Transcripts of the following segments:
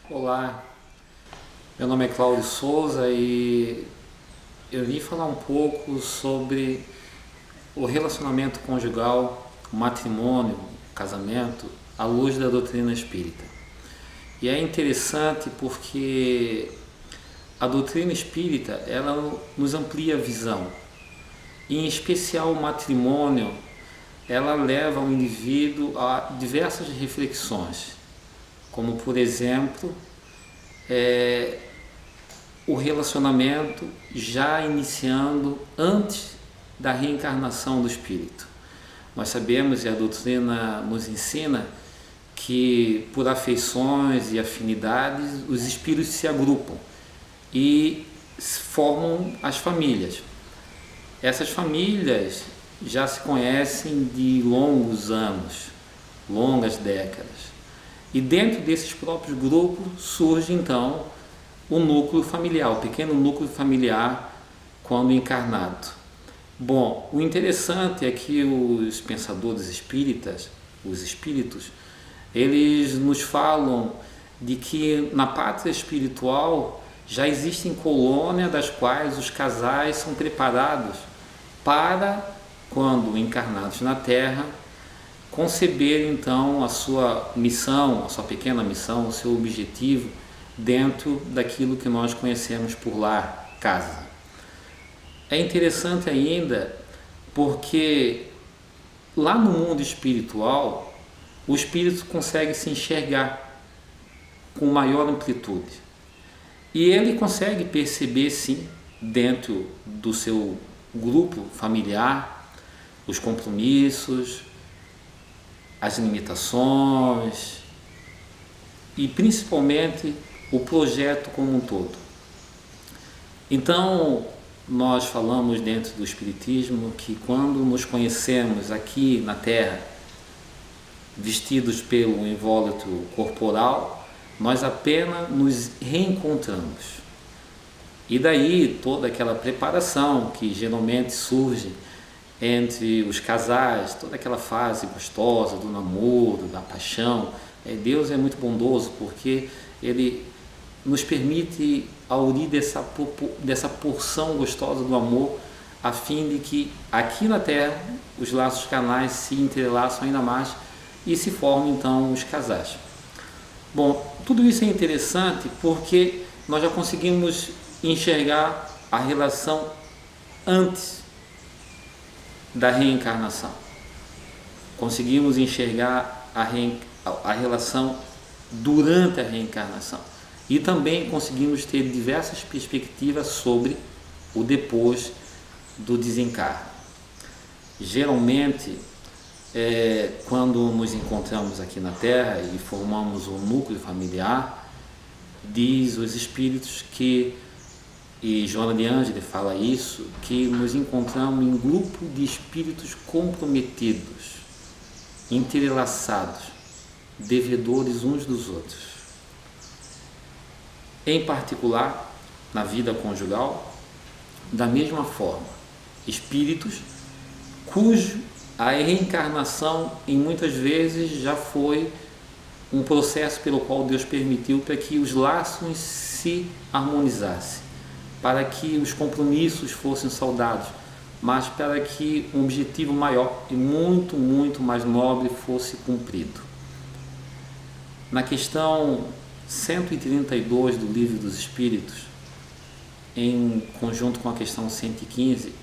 Olá, meu nome é Cláudio Souza e eu vim falar um pouco sobre o relacionamento conjugal, o matrimônio, o casamento, à luz da doutrina espírita. E é interessante porque a doutrina espírita ela nos amplia a visão, e em especial o matrimônio, ela leva o indivíduo a diversas reflexões, como por exemplo o relacionamento já iniciando antes da reencarnação do espírito. Nós sabemos e a doutrina nos ensina que por afeições e afinidades os espíritos se agrupam e formam as famílias. Essas famílias já se conhecem de longos anos, longas décadas. E dentro desses próprios grupos surge então o núcleo familiar, o pequeno núcleo familiar quando encarnado. Bom, o interessante é que os pensadores espíritas, os espíritos, eles nos falam de que na pátria espiritual já existem colônias das quais os casais são preparados para, quando encarnados na Terra, conceber então a sua missão, a sua pequena missão, o seu objetivo dentro daquilo que nós conhecemos por lar, casa. É interessante ainda porque lá no mundo espiritual o espírito consegue se enxergar com maior amplitude e ele consegue perceber sim dentro do seu grupo familiar os compromissos, as limitações e principalmente o projeto como um todo. Então, nós falamos dentro do Espiritismo que quando nos conhecemos aqui na Terra, vestidos pelo invólucro corporal, nós apenas nos reencontramos. E daí toda aquela preparação que geralmente surge entre os casais, toda aquela fase gostosa do namoro, da paixão. Deus é muito bondoso porque Ele nos permite aurir dessa porção gostosa do amor, a fim de que aqui na Terra os laços carnais se entrelaçam ainda mais e se formam então os casais. Bom, tudo isso é interessante porque nós já conseguimos enxergar a relação antes da reencarnação. Conseguimos enxergar a relação durante a reencarnação e também conseguimos ter diversas perspectivas sobre o depois do desencarne. Geralmente, quando nos encontramos aqui na Terra e formamos um núcleo familiar, diz os espíritos que, e Joana de Ângeles fala isso, que nos encontramos em grupo de espíritos comprometidos, entrelaçados, devedores uns dos outros. Em particular, na vida conjugal, da mesma forma, espíritos cuja a reencarnação em muitas vezes já foi um processo pelo qual Deus permitiu para que os laços se harmonizassem, para que os compromissos fossem saudados, mas para que um objetivo maior e muito, muito mais nobre fosse cumprido. Na questão 132 do Livro dos Espíritos, em conjunto com a questão 115,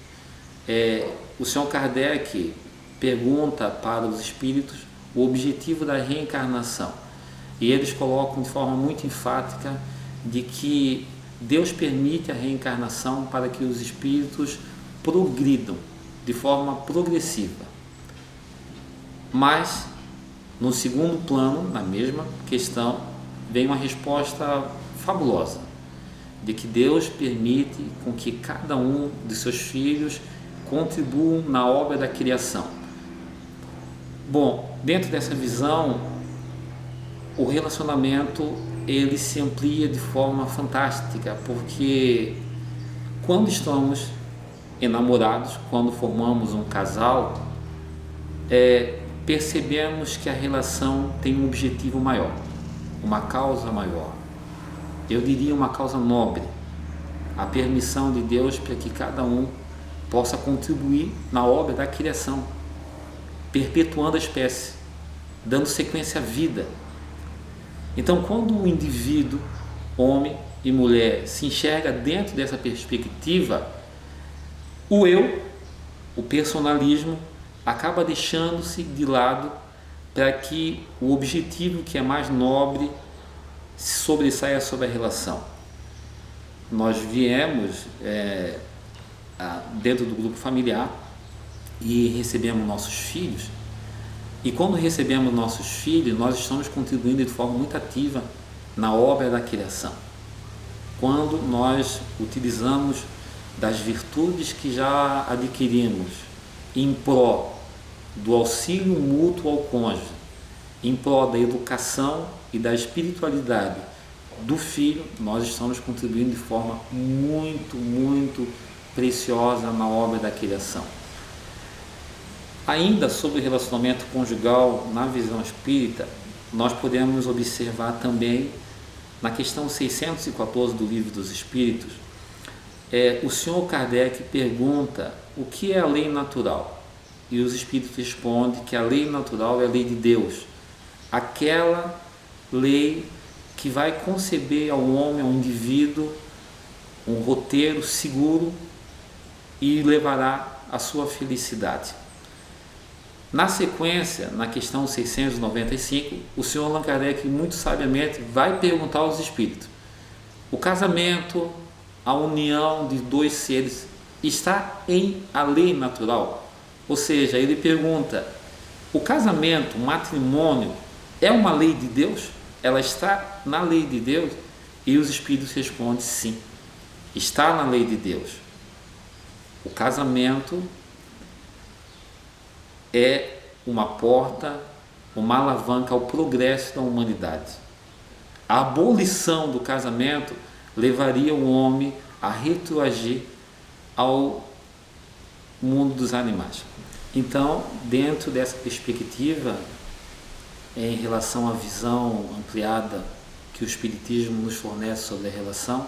o Sr. Kardec pergunta para os espíritos o objetivo da reencarnação, e eles colocam de forma muito enfática de que Deus permite a reencarnação para que os espíritos progridam de forma progressiva. Mas, no segundo plano, na mesma questão, vem uma resposta fabulosa, de que Deus permite com que cada um de seus filhos contribuam na obra da criação. Bom, dentro dessa visão, o relacionamento ele se amplia de forma fantástica, porque quando estamos enamorados, quando formamos um casal, percebemos que a relação tem um objetivo maior, uma causa maior. eu diria uma causa nobre, a permissão de Deus para que cada um possa contribuir na obra da criação, perpetuando a espécie, dando sequência à vida. Então, quando o indivíduo, homem e mulher, se enxerga dentro dessa perspectiva, o eu, o personalismo, acaba deixando-se de lado para que o objetivo que é mais nobre se sobressaia sobre a relação. Nós viemos dentro do grupo familiar e recebemos nossos filhos, e quando recebemos nossos filhos, nós estamos contribuindo de forma muito ativa na obra da criação. Quando nós utilizamos das virtudes que já adquirimos em prol do auxílio mútuo ao cônjuge, em prol da educação e da espiritualidade do filho, nós estamos contribuindo de forma muito, muito preciosa na obra da criação. Ainda sobre o relacionamento conjugal na visão espírita, nós podemos observar também na questão 614 do Livro dos Espíritos, o Senhor Kardec pergunta o que é a lei natural, e os Espíritos respondem que a lei natural é a lei de Deus, aquela lei que vai conceber ao homem, ao indivíduo, um roteiro seguro e levará à sua felicidade. Na sequência, na questão 695, o Senhor Allan Kardec muito sabiamente vai perguntar aos espíritos: o casamento, a união de dois seres está em a lei natural? Ou seja, ele pergunta: o casamento, o matrimônio é uma lei de Deus? Ela está na lei de Deus? E os espíritos respondem: sim, está na lei de Deus. O casamento é uma porta, uma alavanca ao progresso da humanidade. A abolição do casamento levaria o homem a retroagir ao mundo dos animais. Então, dentro dessa perspectiva, em relação à visão ampliada que o Espiritismo nos fornece sobre a relação,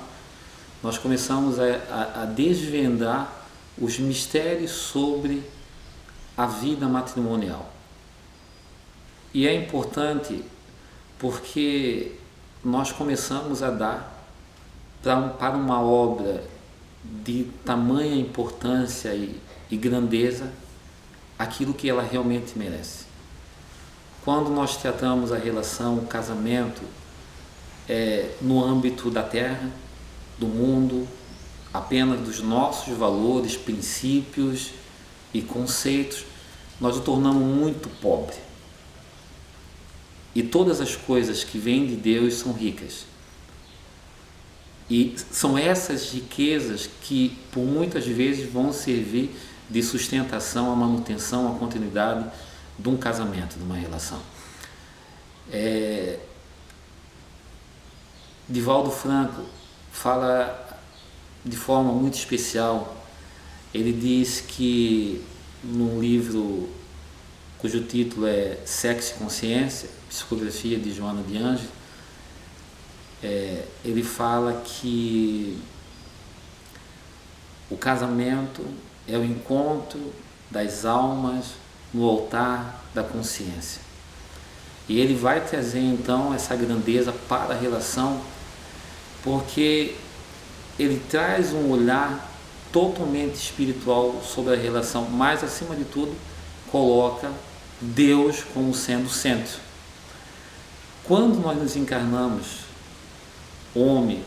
nós começamos a desvendar os mistérios sobre a vida matrimonial. E é importante porque nós começamos a dar para uma obra de tamanha importância e grandeza aquilo que ela realmente merece. Quando nós tratamos a relação, o casamento, no âmbito da terra, do mundo, apenas dos nossos valores, princípios e conceitos, nós o tornamos muito pobre. E todas as coisas que vêm de Deus são ricas. E são essas riquezas que, por muitas vezes, vão servir de sustentação, à manutenção, à continuidade de um casamento, de uma relação. Divaldo Franco fala de forma muito especial. Ele diz que num livro cujo título é Sexo e Consciência, psicografia de Joana de Ângeles, ele fala que o casamento é o encontro das almas no altar da consciência. E ele vai trazer então essa grandeza para a relação, porque ele traz um olhar totalmente espiritual sobre a relação, mas acima de tudo coloca Deus como sendo o centro. Quando nós nos encarnamos, homem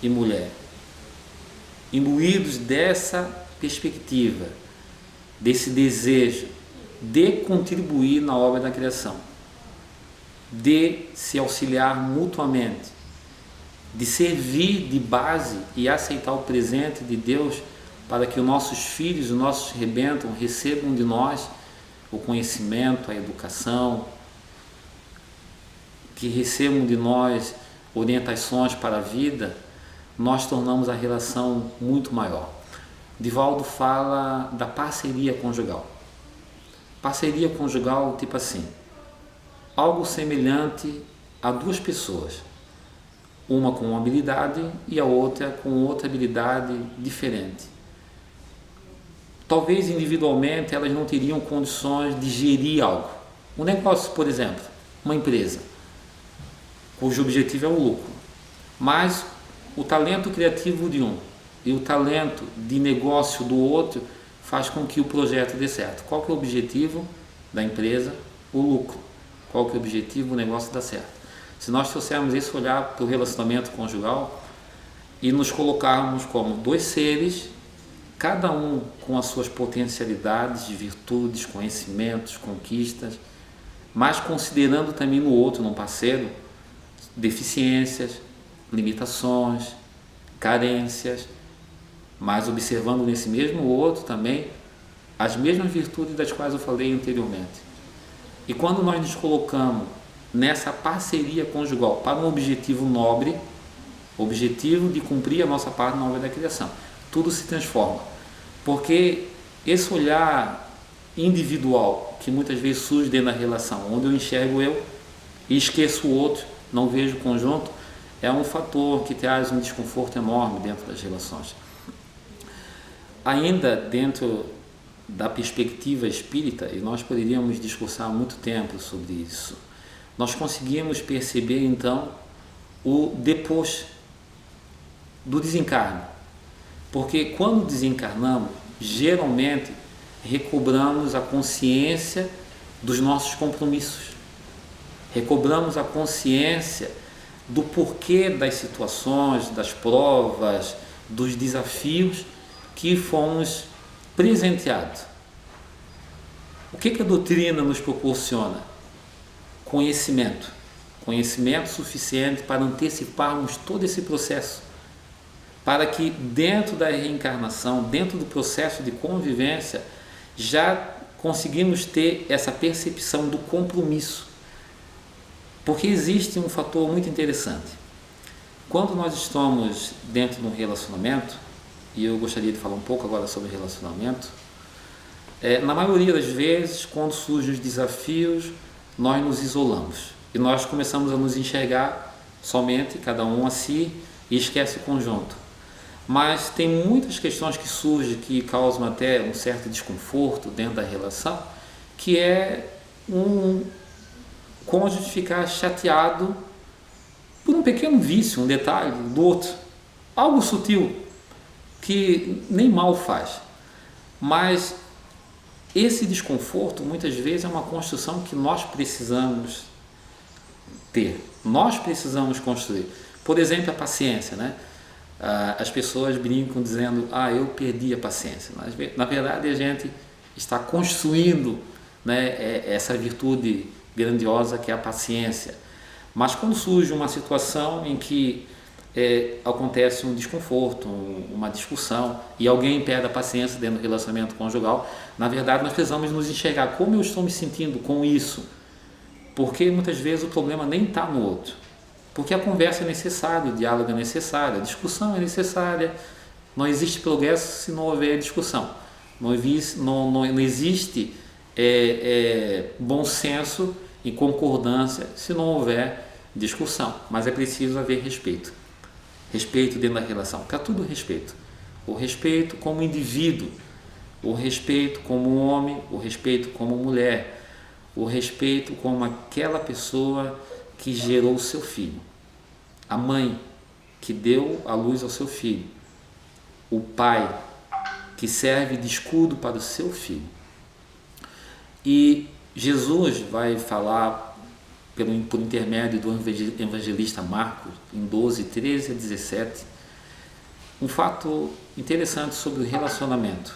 e mulher, imbuídos dessa perspectiva, desse desejo de contribuir na obra da criação, de se auxiliar mutuamente, de servir de base e aceitar o presente de Deus para que os nossos filhos, os nossos rebentos recebam de nós o conhecimento, a educação, que recebam de nós orientações para a vida, nós tornamos a relação muito maior. Divaldo fala da parceria conjugal. Parceria conjugal, tipo assim, algo semelhante a duas pessoas. uma com uma habilidade e a outra com outra habilidade diferente. Talvez individualmente elas não teriam condições de gerir algo. Um negócio, por exemplo, uma empresa, cujo objetivo é o lucro, mas o talento criativo de um e o talento de negócio do outro faz com que o projeto dê certo. Qual que é o objetivo da empresa? O lucro. Qual que é o objetivo? O negócio dá certo. Se nós trouxermos esse olhar para o relacionamento conjugal e nos colocarmos como dois seres, cada um com as suas potencialidades, virtudes, conhecimentos, conquistas, mas considerando também no outro, no parceiro, deficiências, limitações, carências, mas observando nesse mesmo outro também as mesmas virtudes das quais eu falei anteriormente. E quando nós nos colocamos nessa parceria conjugal para um objetivo nobre, objetivo de cumprir a nossa parte na obra da criação, tudo se transforma, porque esse olhar individual que muitas vezes surge dentro da relação, onde eu enxergo eu e esqueço o outro, não vejo o conjunto, é um fator que traz um desconforto enorme dentro das relações. Ainda dentro da perspectiva espírita, e nós poderíamos discursar muito tempo sobre isso, nós conseguimos perceber então o depois do desencarne, porque quando desencarnamos, geralmente recobramos a consciência dos nossos compromissos, recobramos a consciência do porquê das situações, das provas, dos desafios que fomos presenteados. O que a doutrina nos proporciona? Conhecimento suficiente para anteciparmos todo esse processo, para que dentro da reencarnação, dentro do processo de convivência, já conseguimos ter essa percepção do compromisso, porque existe um fator muito interessante. Quando nós estamos dentro de um relacionamento, e eu gostaria de falar um pouco agora sobre relacionamento, na maioria das vezes, quando surgem os desafios, nós nos isolamos e nós começamos a nos enxergar somente, cada um a si, e esquece o conjunto. Mas tem muitas questões que surgem que causam até um certo desconforto dentro da relação, que é um cônjuge ficar chateado por um pequeno vício, um detalhe do outro, algo sutil, que nem mal faz. Mas esse desconforto muitas vezes é uma construção que nós precisamos ter, nós precisamos construir. Por exemplo, a paciência, né? As pessoas brincam dizendo, eu perdi a paciência. Mas, na verdade, a gente está construindo, né, essa virtude grandiosa que é a paciência. Mas quando surge uma situação em que acontece um desconforto, uma discussão, e alguém perde a paciência dentro do relacionamento conjugal, na verdade nós precisamos nos enxergar como eu estou me sentindo com isso, porque muitas vezes o problema nem está no outro, porque a conversa é necessária, o diálogo é necessário, a discussão é necessária. Não existe progresso se não houver discussão, não existe bom senso e concordância se não houver discussão, mas é preciso haver respeito dentro da relação, para tudo respeito, o respeito como indivíduo, o respeito como homem, o respeito como mulher, o respeito como aquela pessoa que gerou o seu filho, a mãe que deu a luz ao seu filho, o pai que serve de escudo para o seu filho. E Jesus vai falar por intermédio do evangelista Marcos, em 12, 13 a 17, um fato interessante sobre o relacionamento.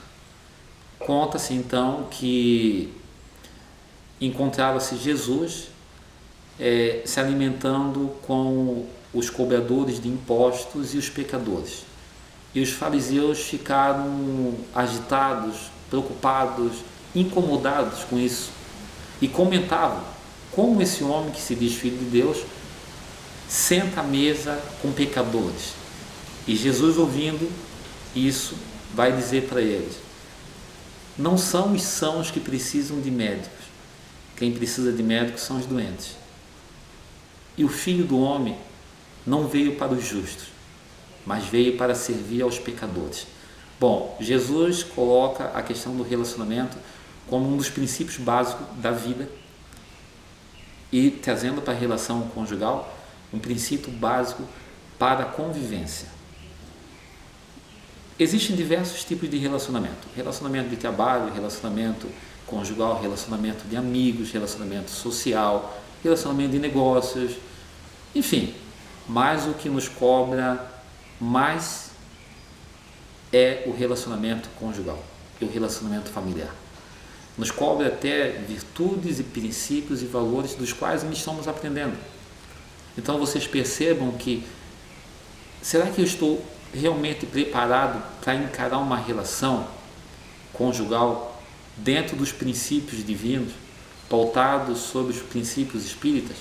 Conta-se então que encontrava-se Jesus se alimentando com os cobradores de impostos e os pecadores. E os fariseus ficaram agitados, preocupados, incomodados com isso, e comentavam como esse homem que se diz filho de Deus senta à mesa com pecadores. E Jesus, ouvindo isso, vai dizer para eles: não são os sãos que precisam de médicos, quem precisa de médicos são os doentes. E o Filho do Homem não veio para os justos, mas veio para servir aos pecadores. Bom, Jesus coloca a questão do relacionamento como um dos princípios básicos da vida e trazendo para a relação conjugal um princípio básico para a convivência. Existem diversos tipos de relacionamento: relacionamento de trabalho, relacionamento conjugal, relacionamento de amigos, relacionamento social, relacionamento de negócios, enfim. Mas o que nos cobra mais é o relacionamento conjugal e o relacionamento familiar. Nos cobra até virtudes e princípios e valores dos quais nós estamos aprendendo. Então vocês percebam que, será que eu estou realmente preparado para encarar uma relação conjugal dentro dos princípios divinos, pautados sobre os princípios espíritas?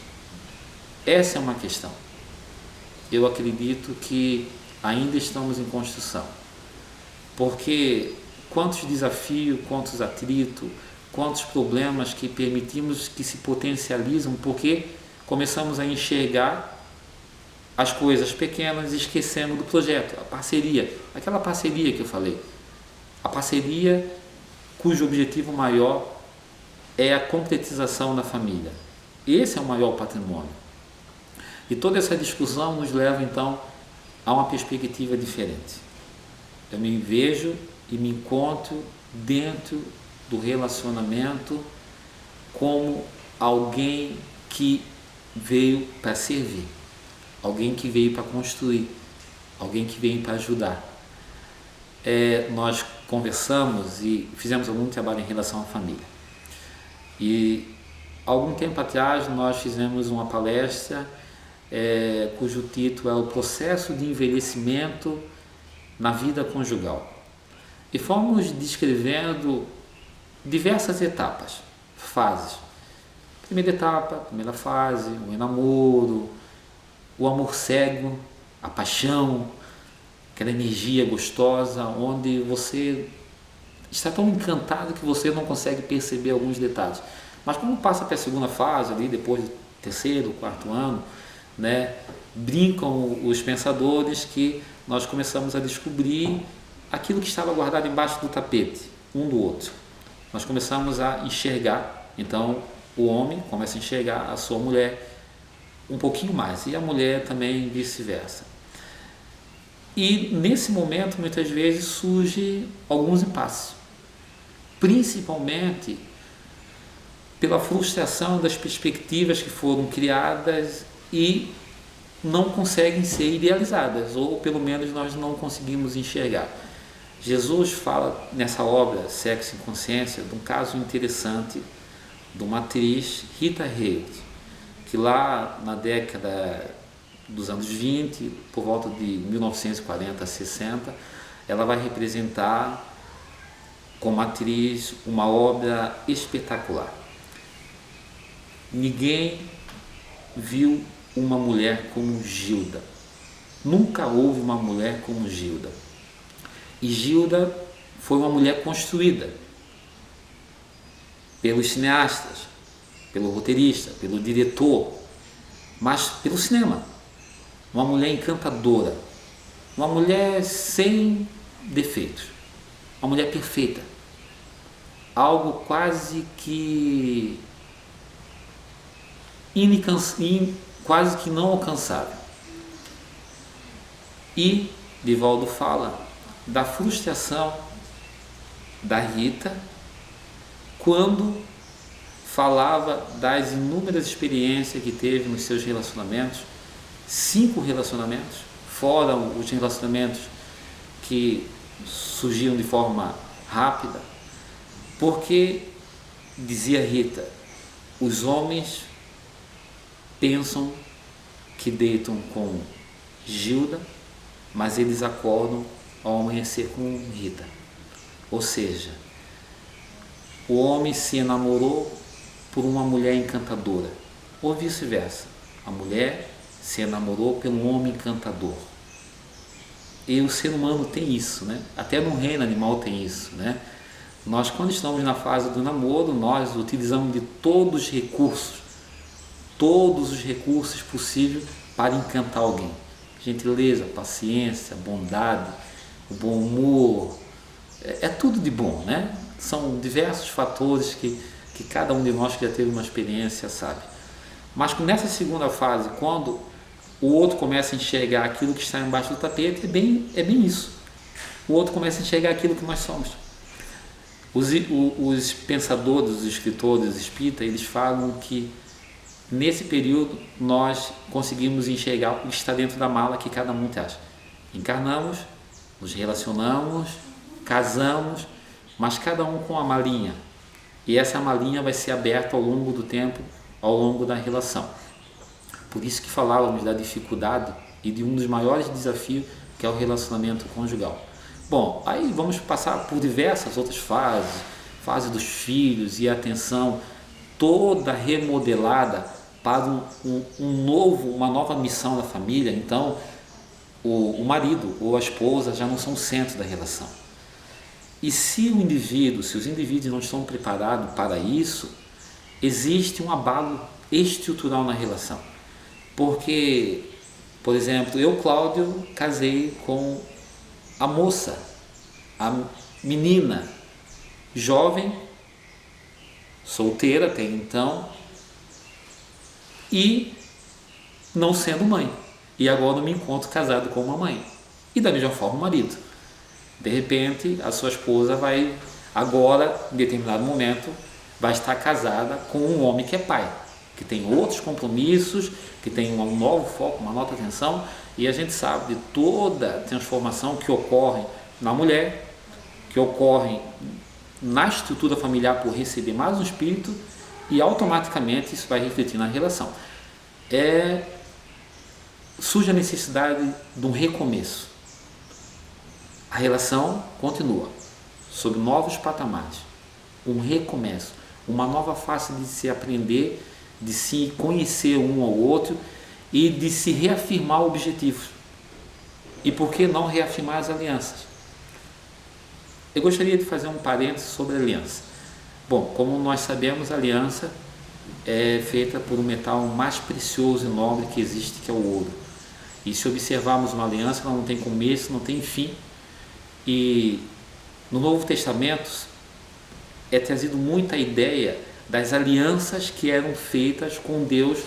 Essa é uma questão. Eu acredito que ainda estamos em construção, porque quantos desafios, quantos atritos, quantos problemas que permitimos que se potencializam porque começamos a enxergar as coisas pequenas esquecendo do projeto, a parceria, aquela parceria que eu falei, a parceria cujo objetivo maior é a concretização da família. Esse é o maior patrimônio. E toda essa discussão nos leva então a uma perspectiva diferente. Eu me vejo e me encontro dentro do relacionamento como alguém que veio para servir, alguém que veio para construir, alguém que veio para ajudar. Nós conversamos e fizemos algum trabalho em relação à família. E algum tempo atrás nós fizemos uma palestra cujo título é o processo de envelhecimento na vida conjugal. E fomos descrevendo diversas etapas, fases. Primeira etapa, primeira fase, o namoro, o amor cego, a paixão, aquela energia gostosa, onde você está tão encantado que você não consegue perceber alguns detalhes. Mas quando passa para a segunda fase, ali depois do terceiro, quarto ano, né, brincam os pensadores que nós começamos a descobrir aquilo que estava guardado embaixo do tapete, um do outro. Nós começamos a enxergar, então o homem começa a enxergar a sua mulher um pouquinho mais, e a mulher também vice-versa. E nesse momento, muitas vezes, surge alguns impasses, principalmente pela frustração das perspectivas que foram criadas e não conseguem ser idealizadas, ou pelo menos nós não conseguimos enxergar. Jesus fala nessa obra, Sexo e Consciência, de um caso interessante de uma atriz, Rita Hayworth, que lá na década dos anos 20, por volta de 1940 a 60, ela vai representar como atriz uma obra espetacular. Ninguém viu uma mulher como Gilda. Nunca houve uma mulher como Gilda. E Gilda foi uma mulher construída pelos cineastas, pelo roteirista, pelo diretor, mas pelo cinema. Uma mulher encantadora, uma mulher sem defeitos, uma mulher perfeita, algo quase que quase que não alcançável. E Divaldo fala da frustração da Rita quando falava das inúmeras experiências que teve nos seus relacionamentos, 5 relacionamentos, fora os relacionamentos que surgiam de forma rápida, porque, dizia Rita, os homens pensam que deitam com Gilda, mas eles acordam ao amanhecer com Rita. Ou seja, o homem se enamorou por uma mulher encantadora, ou vice-versa, a mulher se enamorou pelo homem encantador. E o ser humano tem isso, né? Até no reino animal tem isso, né? Nós, quando estamos na fase do namoro, nós utilizamos de todos os recursos possíveis para encantar alguém. Gentileza, paciência, bondade, o bom humor, é tudo de bom, né? São diversos fatores que cada um de nós que já teve uma experiência sabe. Mas nessa segunda fase, quando o outro começa a enxergar aquilo que está embaixo do tapete, é bem isso. O outro começa a enxergar aquilo que nós somos. Os pensadores, os escritores espíritas, eles falam que nesse período nós conseguimos enxergar o que está dentro da mala que cada um traz. Encarnamos, nos relacionamos, casamos, mas cada um com a malinha. E essa malinha vai ser aberta ao longo do tempo, ao longo da relação. Por isso que falávamos da dificuldade e de um dos maiores desafios, que é o relacionamento conjugal. Bom, aí vamos passar por diversas outras fases, fase dos filhos e a atenção toda remodelada para uma nova missão da família. Então, o marido ou a esposa já não são o centro da relação. E se os indivíduos não estão preparados para isso, existe um abalo estrutural na relação. Porque, por exemplo, eu, Cláudio, casei com a moça, a menina, jovem, solteira até então, e não sendo mãe. E agora eu me encontro casado com uma mãe. E da mesma forma o marido. De repente, a sua esposa vai, agora, em determinado momento, vai estar casada com um homem que é pai, que tem outros compromissos, que tem um novo foco, uma nova atenção, e a gente sabe de toda a transformação que ocorre na mulher, que ocorre na estrutura familiar por receber mais um espírito, e automaticamente isso vai refletir na relação. Surge a necessidade de um recomeço. A relação continua, sob novos patamares, um recomeço, uma nova face de se aprender, de se conhecer um ao outro e de se reafirmar objetivos. E por que não reafirmar as alianças? Eu gostaria de fazer um parênteses sobre a aliança. Bom, como nós sabemos, a aliança é feita por um metal mais precioso e nobre que existe, que é o ouro. E se observarmos uma aliança, ela não tem começo, não tem fim. E no Novo Testamento é trazido muita ideia das alianças que eram feitas com Deus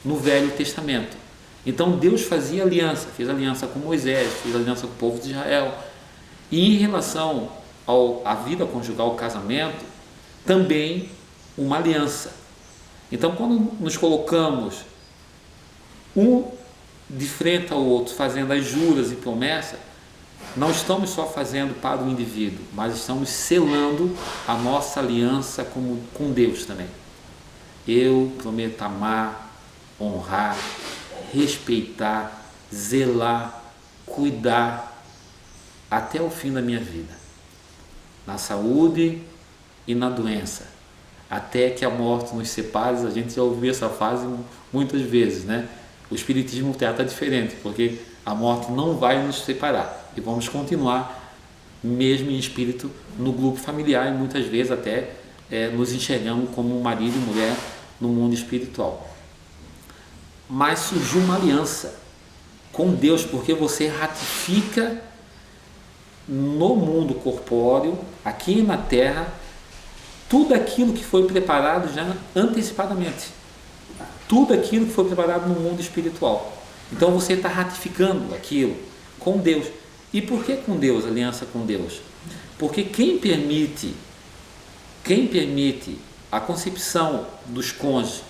no Velho Testamento. Então Deus fazia aliança, fez aliança com Moisés, fez aliança com o povo de Israel. E em relação à vida conjugal, ao casamento, também uma aliança. Então quando nos colocamos um de frente ao outro, fazendo as juras e promessas, não estamos só fazendo para o indivíduo, mas estamos selando a nossa aliança com Deus também. Eu prometo amar, honrar, respeitar, zelar, cuidar até o fim da minha vida, na saúde e na doença, até que a morte nos separe. A gente já ouviu essa frase muitas vezes, né? O Espiritismo trata diferente, porque a morte não vai nos separar e vamos continuar, mesmo em espírito, no grupo familiar, e muitas vezes até nos enxergamos como marido e mulher no mundo espiritual. Mas surgiu uma aliança com Deus, porque você ratifica no mundo corpóreo, aqui na Terra, tudo aquilo que foi preparado já antecipadamente, tudo aquilo que foi preparado no mundo espiritual. Então você está ratificando aquilo com Deus. E por que com Deus, aliança com Deus? Porque quem permite a concepção dos cônjuges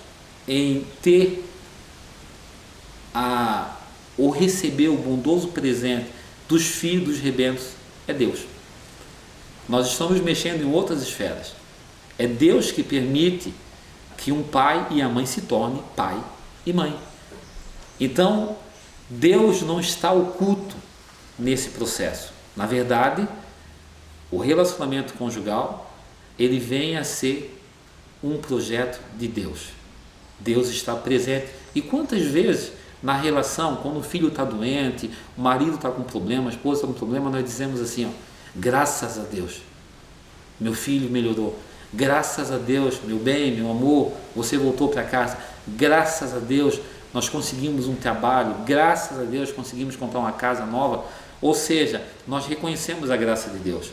em ter ou receber o bondoso presente dos filhos dos rebentos é Deus. Nós estamos mexendo em outras esferas. É Deus que permite que um pai e a mãe se tornem pai e mãe. Então, Deus não está oculto nesse processo. Na verdade, o relacionamento conjugal, ele vem a ser um projeto de Deus. Deus está presente. E quantas vezes na relação, quando o filho está doente, o marido está com problema, a esposa está com problema, nós dizemos assim, ó, graças a Deus, meu filho melhorou. Graças a Deus, meu bem, meu amor, você voltou para casa. Graças a Deus, nós conseguimos um trabalho, graças a Deus conseguimos comprar uma casa nova, ou seja, nós reconhecemos a graça de Deus,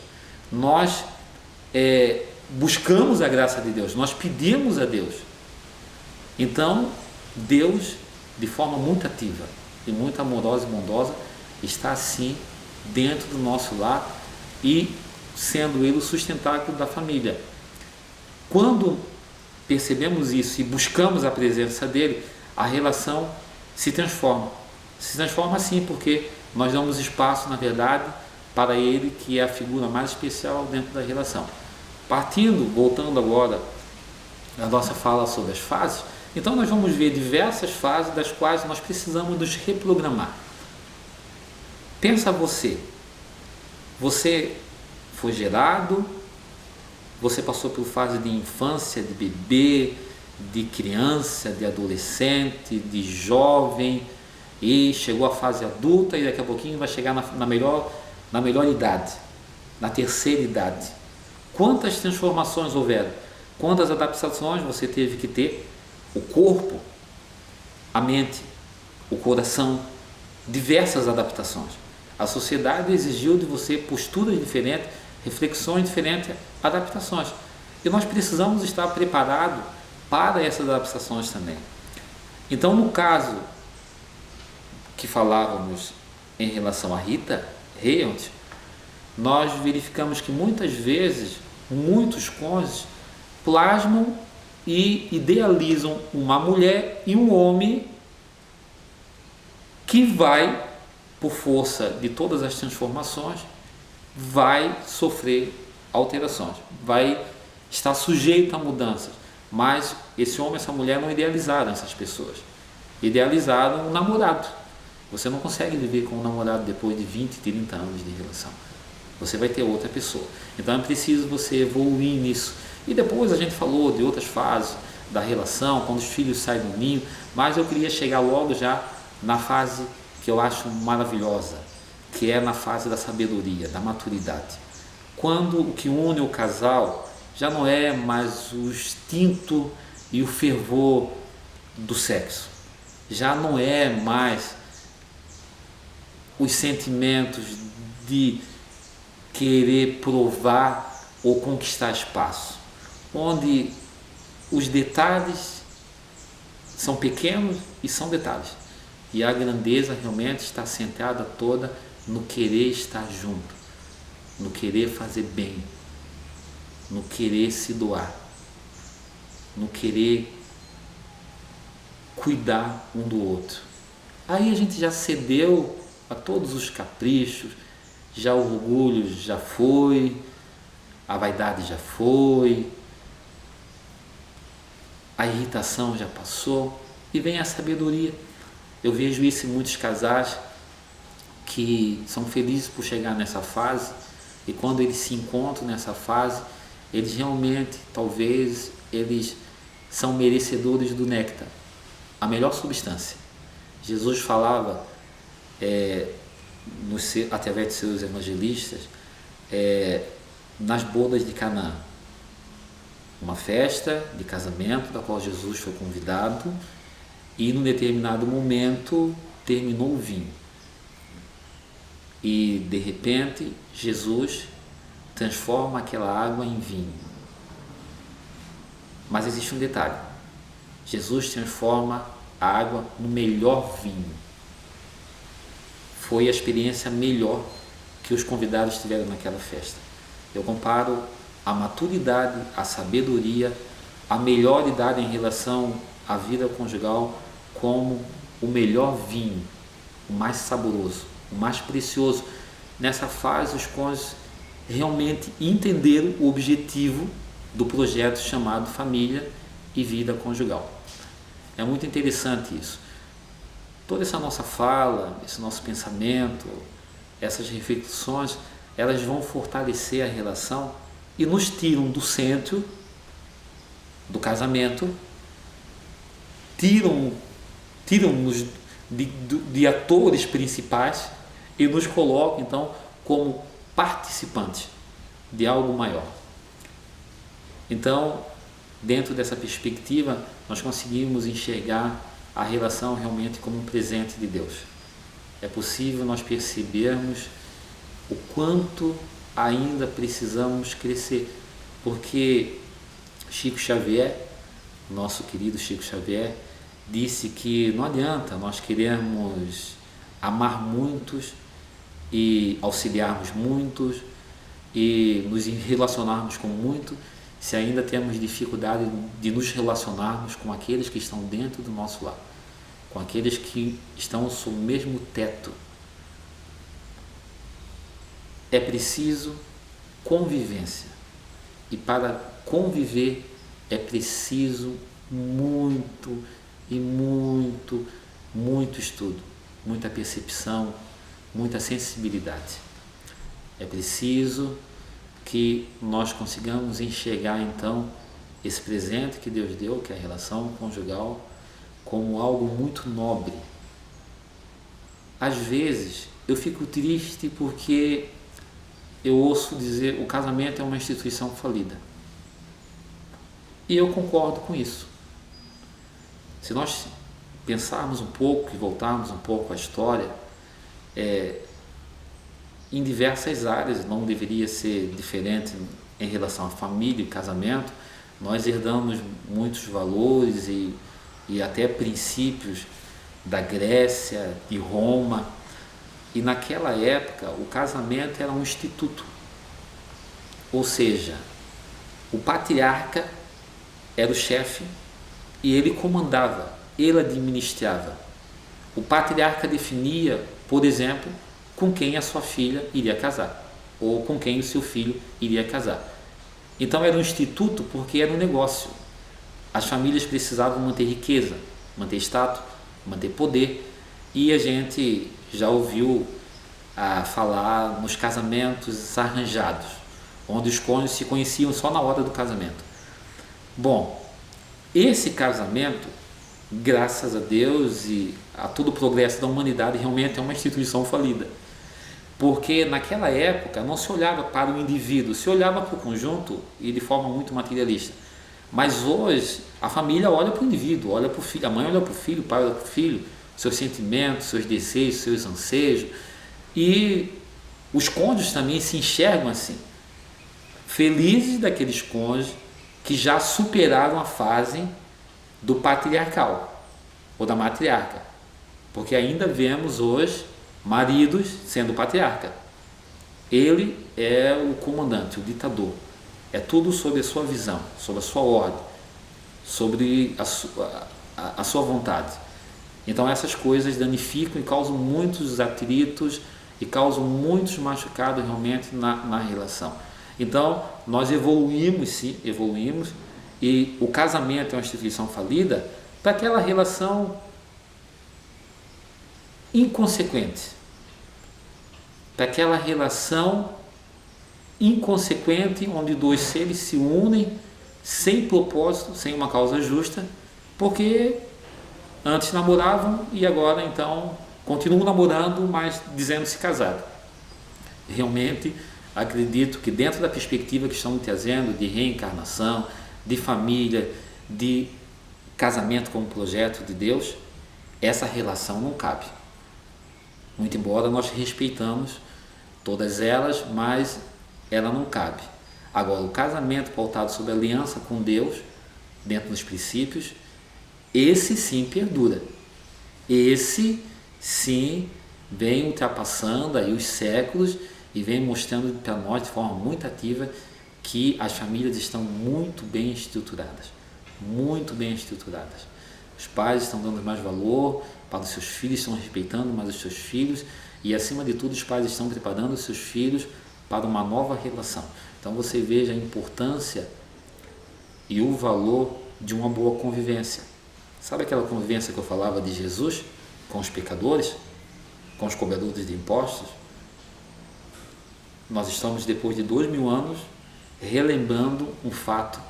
nós buscamos a graça de Deus, nós pedimos a Deus. Então Deus, de forma muito ativa e muito amorosa e bondosa, está assim dentro do nosso lar e sendo Ele o sustentáculo da família. Quando percebemos isso e buscamos a presença dele, a relação se transforma. Se transforma assim porque nós damos espaço, na verdade, para ele, que é a figura mais especial dentro da relação. Voltando agora à nossa fala sobre as fases, então nós vamos ver diversas fases das quais nós precisamos nos reprogramar. Pensa você foi gerado, você passou por fase de infância, de bebê, de criança, de adolescente, de jovem, e chegou à fase adulta e daqui a pouquinho vai chegar na melhor idade, na terceira idade. Quantas transformações houveram? Quantas adaptações você teve que ter? O corpo, a mente, o coração, diversas adaptações. A sociedade exigiu de você posturas diferentes, reflexões diferentes, adaptações. E nós precisamos estar preparados para essas adaptações também. Então, no caso que falávamos em relação a Rita Hayworth, nós verificamos que muitas vezes, muitos cônjuges plasmam e idealizam uma mulher e um homem que vai, por força de todas as transformações, vai sofrer alterações, vai estar sujeito a mudanças. Mas esse homem e essa mulher não idealizaram essas pessoas, idealizaram um namorado. Você não consegue viver com um namorado depois de 20, 30 anos de relação. Você vai ter outra pessoa. Então é preciso você evoluir nisso. E depois a gente falou de outras fases da relação, quando os filhos saem do ninho, mas eu queria chegar logo já na fase que eu acho maravilhosa, que é na fase da sabedoria, da maturidade. Quando o que une o casal já não é mais o instinto e o fervor do sexo, já não é mais os sentimentos de querer provar ou conquistar espaço, onde os detalhes são pequenos e são detalhes, e a grandeza realmente está sentada toda no querer estar junto, no querer fazer bem, no querer se doar, no querer cuidar um do outro. Aí a gente já cedeu a todos os caprichos, já o orgulho já foi, a vaidade já foi, a irritação já passou e vem a sabedoria. Eu vejo isso em muitos casais que são felizes por chegar nessa fase, e quando eles se encontram nessa fase, eles realmente, talvez, eles são merecedores do néctar, a melhor substância. Jesus falava, através de seus evangelistas, nas bodas de Canaã, uma festa de casamento da qual Jesus foi convidado, e num determinado momento terminou o vinho. E de repente Jesus transforma aquela água em vinho. Mas existe um detalhe: Jesus transforma a água no melhor vinho. Foi a experiência melhor que os convidados tiveram naquela festa. Eu comparo a maturidade, a sabedoria, a melhor idade em relação à vida conjugal como o melhor vinho, o mais saboroso, o mais precioso. Nessa fase, os cônjuges realmente entenderam o objetivo do projeto chamado família e vida conjugal. É muito interessante isso. Toda essa nossa fala, esse nosso pensamento, essas reflexões, elas vão fortalecer a relação e nos tiram do centro do casamento, tiram-nos de atores principais e nos colocam então como participantes de algo maior. Então, dentro dessa perspectiva, nós conseguimos enxergar a relação realmente como um presente de Deus. É possível nós percebermos o quanto ainda precisamos crescer, porque Chico Xavier, nosso querido Chico Xavier, disse que não adianta nós queremos amar muitos e auxiliarmos muitos e nos relacionarmos com muito, se ainda temos dificuldade de nos relacionarmos com aqueles que estão dentro do nosso lar, com aqueles que estão sob o mesmo teto. É preciso convivência, e para conviver é preciso muito e muito estudo, muita percepção, muita sensibilidade. É preciso que nós consigamos enxergar então esse presente que Deus deu, que é a relação conjugal, como algo muito nobre. Às vezes eu fico triste porque eu ouço dizer o casamento é uma instituição falida. E eu concordo com isso. Se nós pensarmos um pouco e voltarmos um pouco à história, em diversas áreas não deveria ser diferente em relação à família e casamento. Nós herdamos muitos valores e até princípios da Grécia, de Roma, e naquela época o casamento era um instituto, ou seja, o patriarca era o chefe e ele comandava, ele administrava. O patriarca definia, por exemplo, com quem a sua filha iria casar, ou com quem o seu filho iria casar. Então era um instituto porque era um negócio. As famílias precisavam manter riqueza, manter status, manter poder, e a gente já ouviu falar nos casamentos arranjados, onde os cônjuges se conheciam só na hora do casamento. Bom, esse casamento, graças a Deus e a todo o progresso da humanidade, realmente é uma instituição falida, porque naquela época não se olhava para o indivíduo, se olhava para o conjunto e de forma muito materialista. Mas hoje a família olha para o indivíduo, olha para o filho, a mãe olha para o filho, o pai olha para o filho, seus sentimentos, seus desejos, seus anseios, e os cônjuges também se enxergam assim, felizes daqueles cônjuges que já superaram a fase do patriarcal ou da matriarca, porque ainda vemos hoje maridos sendo patriarca. Ele é o comandante, o ditador, é tudo sobre a sua visão, sobre a sua ordem, sobre a sua vontade. Então essas coisas danificam e causam muitos atritos e causam muitos machucados realmente na relação. Então nós evoluímos, sim, evoluímos, e o casamento é uma instituição falida para aquela relação inconsequente, para aquela relação inconsequente onde dois seres se unem sem propósito, sem uma causa justa, porque antes namoravam e agora então continuam namorando, mas dizendo-se casado. Realmente acredito que dentro da perspectiva que estamos trazendo de reencarnação, de família, de casamento como projeto de Deus, essa relação não cabe. Muito embora nós respeitamos todas elas, mas ela não cabe. Agora, o casamento pautado sobre a aliança com Deus, dentro dos princípios, esse sim perdura. Esse sim vem ultrapassando aí os séculos e vem mostrando para nós de forma muito ativa que as famílias estão muito bem estruturadas. Muito bem estruturadas. Os pais estão dando mais valor para os seus filhos, estão respeitando mais os seus filhos e, acima de tudo, os pais estão preparando os seus filhos para uma nova relação. Então você veja a importância e o valor de uma boa convivência. Sabe aquela convivência que eu falava de Jesus com os pecadores, com os cobradores de impostos? Nós estamos, depois de 2000 anos, relembrando um fato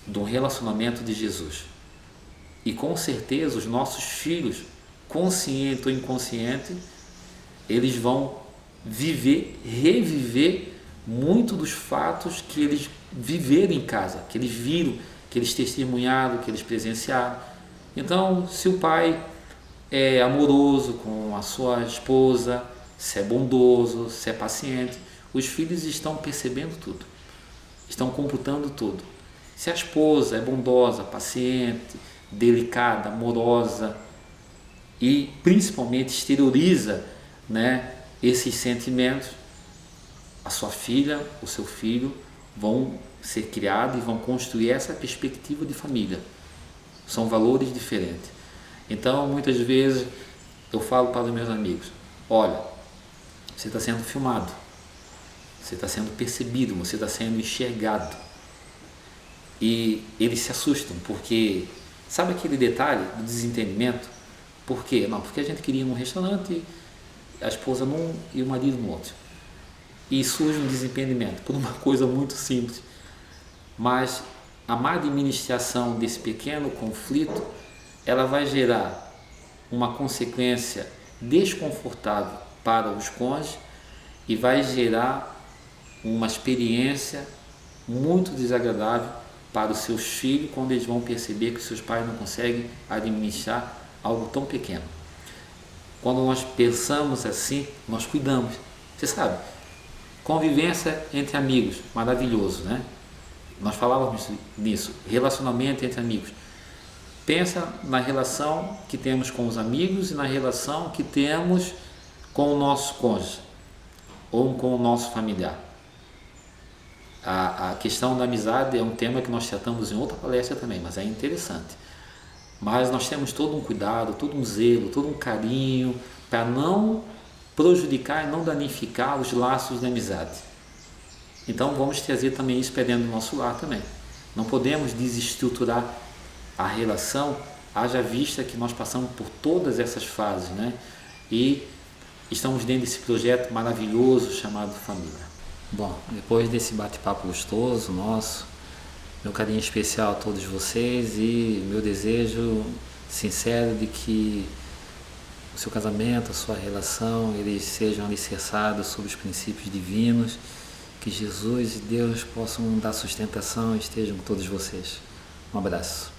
de um relacionamento de Jesus. E com certeza os nossos filhos, consciente ou inconsciente, eles vão reviver muito dos fatos que eles viveram em casa, que eles viram, que eles testemunharam, que eles presenciaram. Então, se o pai é amoroso com a sua esposa, se é bondoso, se é paciente, os filhos estão percebendo tudo, estão computando tudo. Se a esposa é bondosa, paciente, delicada, amorosa e principalmente exterioriza, né, esses sentimentos, a sua filha, o seu filho vão ser criados e vão construir essa perspectiva de família. São valores diferentes. Então, muitas vezes eu falo para os meus amigos: olha, você está sendo filmado, você está sendo percebido, você está sendo enxergado. E eles se assustam, porque sabe aquele detalhe do desentendimento? Por quê? Não, porque a gente queria ir num restaurante, a esposa num e o marido no outro. E surge um desentendimento por uma coisa muito simples. Mas a má administração desse pequeno conflito, ela vai gerar uma consequência desconfortável para os cônjuges e vai gerar uma experiência muito desagradável para os seus filhos quando eles vão perceber que seus pais não conseguem administrar algo tão pequeno. Quando nós pensamos assim, nós cuidamos. Você sabe, convivência entre amigos, maravilhoso, né? Nós falávamos nisso, relacionamento entre amigos. Pensa na relação que temos com os amigos e na relação que temos com o nosso cônjuge ou com o nosso familiar. A questão da amizade é um tema que nós tratamos em outra palestra também, mas é interessante. Mas nós temos todo um cuidado, todo um zelo, todo um carinho para não prejudicar e não danificar os laços de amizade. Então vamos trazer também isso para dentro do nosso lar também. Não podemos desestruturar a relação, haja vista que nós passamos por todas essas fases, né? E estamos dentro desse projeto maravilhoso chamado família. Bom, depois desse bate-papo gostoso nosso, meu carinho especial a todos vocês e meu desejo sincero de que o seu casamento, a sua relação, eles sejam alicerçados sobre os princípios divinos, que Jesus e Deus possam dar sustentação e estejam com todos vocês. Um abraço.